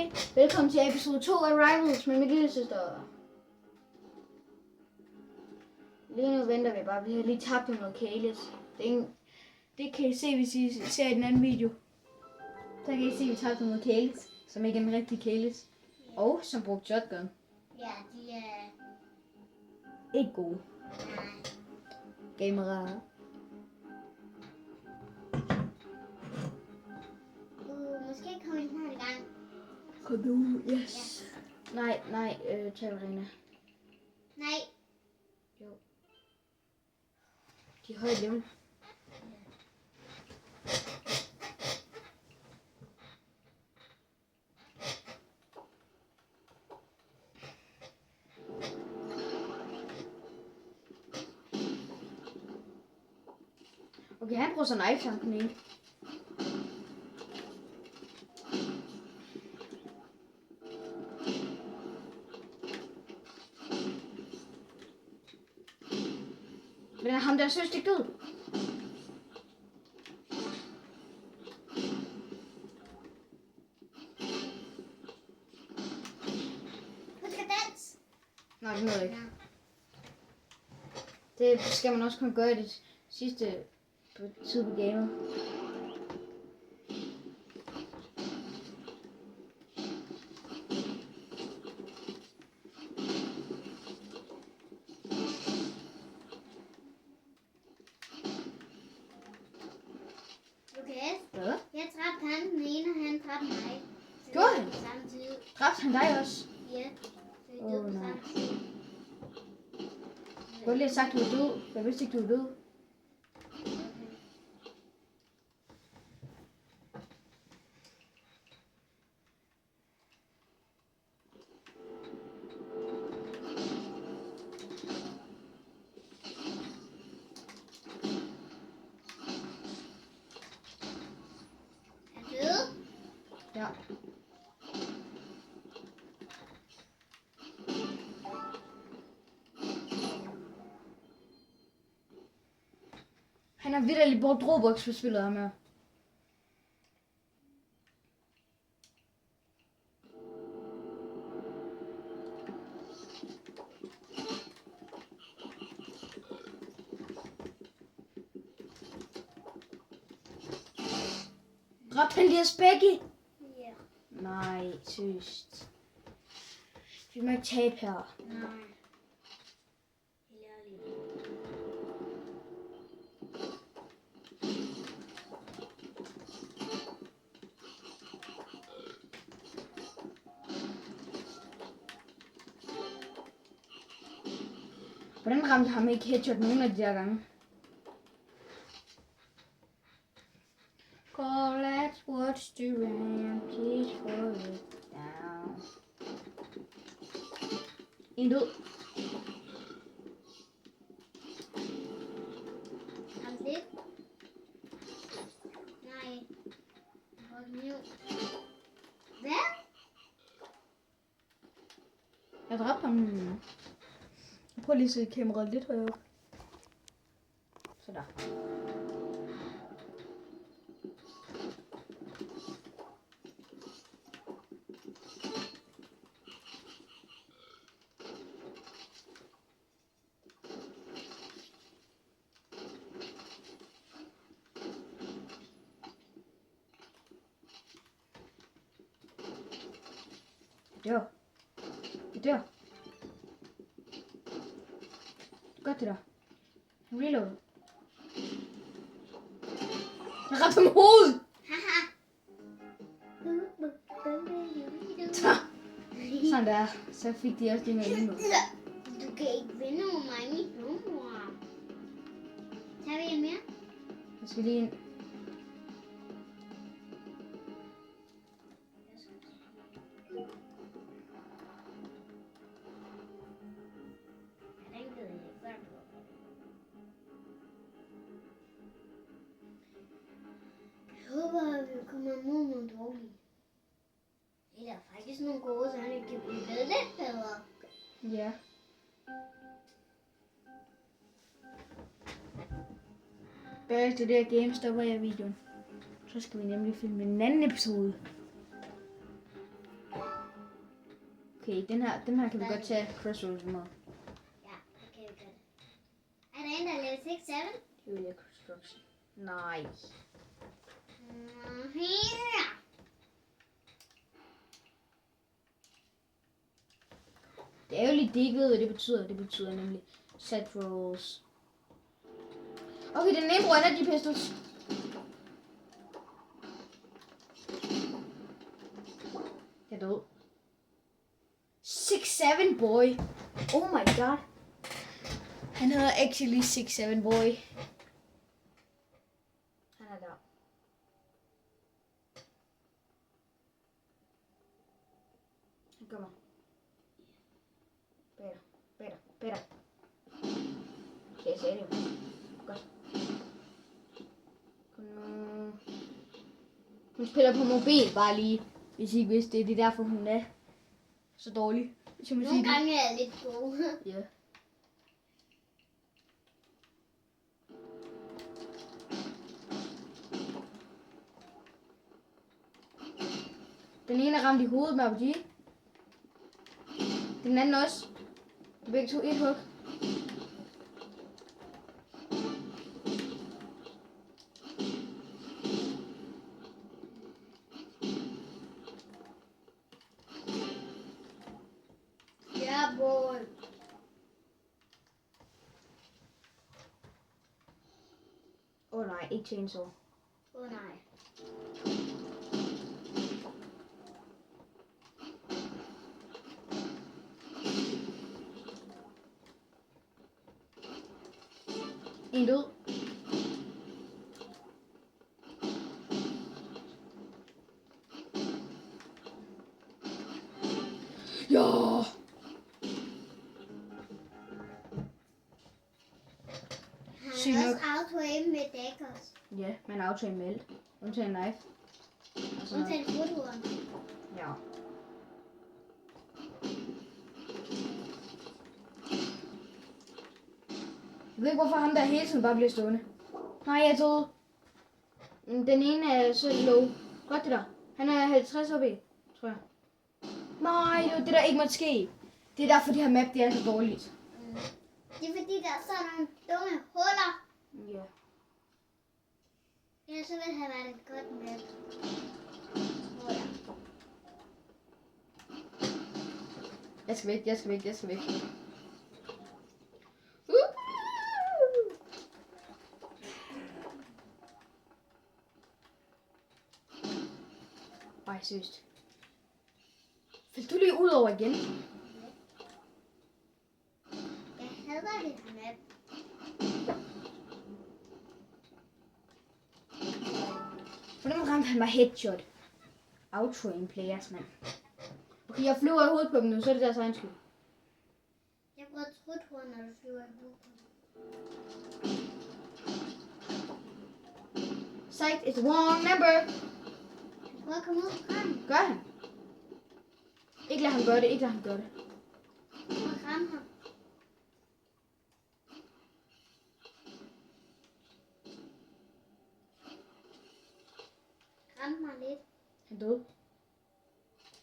Hej, velkommen til episode 2 af Rivals med min lille søster. Lige nu venter vi bare, vi har lige tabt noget Kalis. Det kan I se, hvis I ser i den anden video. Så kan I se, at vi tabte noget Kalis, som ikke er en rigtig Kalis. Og som brugte shotgun. Ja, de er... Ikke gode. Nej. Gamere. Måske kommer vi snart i gang. Kom nu, yes. Ja. Nej, Tavarina. Nej. Jo. De er højt level. Okay, han bruger sådan en knife den ene. Men er ham der så stigt ud? Hun skal danse. Nej, det noget ikke. Det skal man også kunne gøre i det sidste tid på gamet. Okay. Hvad? Jeg dræbte han den ene, og han dræbte mig. Så Gjorde vi han? døde på samme tid. Dræbte han dig også? Ja. Så vi døde på nej. samme tid. Du har lige sagt, du var død. Jeg vidste ikke, du var død. Er du død? Ja. Han har vitterligt brugt Robux for spillet ham her. Dræbte han lige Spækki? Ja. Nej, tyst. Vi må ikke tabe her. Nej. Helt ærligt. Hvordan ramte ham ikke headshot nogen af de der gange? Call, let's watch the rain, please fall it down. En død. Ham lidt. Nej. Hold nu. Hvad? Jeg dræbte ham. Jeg prøver lige at sætte kameraet lidt højere op. Så der. Jeg dør. Jeg dør. Godt det der. Reload. Jeg ramte ham i hovedet. Haha. Sådan der. Så fik de også det med endnu. Du kan ikke vinde over mig, mit blodmor. Tager vi en mere? Jeg skal lige ind. Den ved jeg ikke, hvad du har. Jeg håber, at vi kommer mod nogle dårlige. Det er der faktisk nogle gode, så han kan blive ved lidt bedre. Ja. Bagefter det her game stopper jeg videoen. Så skal vi nemlig filme en anden episode. Okay, den her kan vi godt tage Crossroads med. Ja, det kan vi godt. Er der en, der laver 6-7? Det vil jeg Construction. Nej. Her. Det er jo lidt, det ikke ved, hvad det betyder. Det betyder nemlig set rolls. Okay, den nemme bruger energy pistols. Jeg er død. 6-7 boy. Oh my god. Han hedder actually 6-7 boy. Han er der. Han kommer. Better. Okay, jeg sagde det jo. Godt. Kom nu. Hun spiller på mobil, bare lige. Hvis I ikke vidste det. Det er derfor, hun er så dårlig. Hvis jeg må sige Nogle det. gange er jeg lidt god. Ja. Den ene er ramt i hovedet med RPG. Den anden også. De begge to et hug. Ja, boy. Åh nej, ikke chainsaw. Nej. En død. Ja. Sygt Han er nok. også auto-aim med Daggers. Ja, man auto med alt. Undtagen knife. Og sådan noget. Undtagen fotoren. Ja. Jeg ved ikke, hvorfor ham der hele tiden bare bliver stående. Nej, jeg troede. Den ene er så low. Godt det der. Han er 50 op i, tror jeg. Nej, det var det der ikke måtte ske. Det er derfor, de her map, det er så dårligt. Det er fordi, der er sådan nogle dumme huller. Ja. Ellers så ville have været et godt map. Tror jeg. Jeg skal væk. Ej, seriøst. Fældte du lige ud over igen? Jeg hader det her map. Hvordan ramte han mig headshot? Outrain players, mand. Okay, jeg flyver i hovedet på dem nu, så er det deres egen skyld. Jeg bruger truthorn, når du flyver i hovedet. Sight is the wrong number. Prøv at komme ud på kranen. Gør han? Ikke lad ham gøre det, Prøv at ramme ham. Ramme mig lidt. Han døde.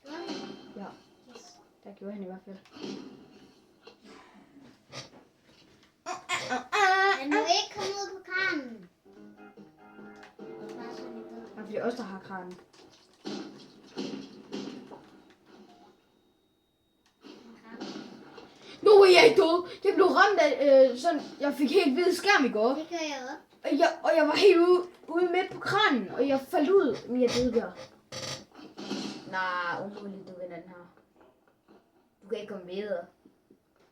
Gjorde han? Ja, Yes. der gjorde han i hvert fald. Han må ikke komme ud på kranen. Bare sådan lidt død. Nej, for det er os, der har kranen. Han ramte. Nu er jeg ikke død. Jeg blev ramt af sådan, jeg fik helt hvid skærm i går. Det gør jeg også. Og jeg var helt ude midt på kranen, og jeg faldt ud. Men jeg døde der. Nej, umuligt, du vinder den her. Du kan ikke komme videre.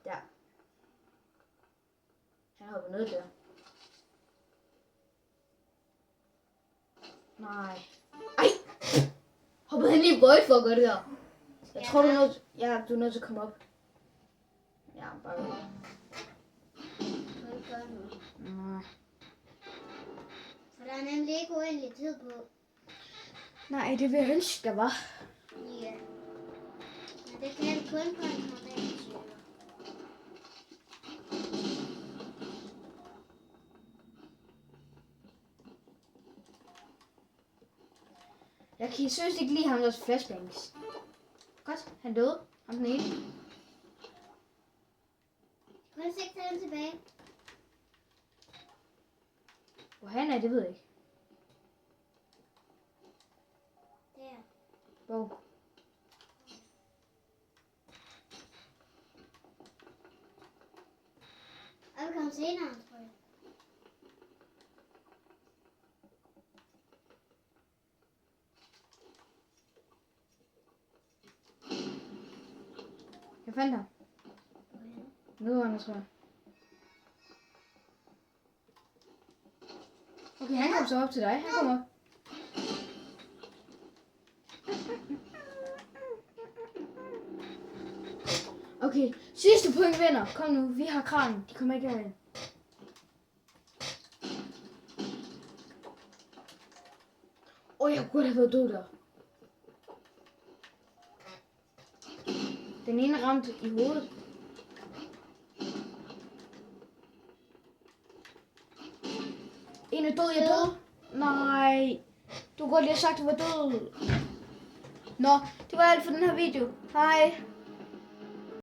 Der. Han hopper ned der. Nej. Ej! Hoppede han lige i rødt for at gøre det der? Jeg tror, du er nødt, du er nødt til at komme op. Ja, bare ved. Det er ikke godt nu. Nej. For der er nemlig ikke uendelig tid på. Nej, det vil jeg ønske, der var. Ja. Men det kan vi kun på en normal server. Jeg kan seriøst ikke lide ham, der flashbangs. Godt, han døde. Ham den ene. Kun 6 tal tilbage. Hvor han er, det ved jeg ikke. Der. Hvor? Og vi kommer senere, tror jeg. Jeg fandt ham. Nu er han, tror jeg. Okay, han kom så op til dig. Han kommer op. Okay, sidste point vinder. Kom nu, vi har kranen. De kommer ikke herind. Jeg kunne have været død der. Den ene ramte i hovedet. En er død, jeg er død. Nej. Du kunne godt lige have sagt, at du var død. Nå, det var alt for den her video. Hej.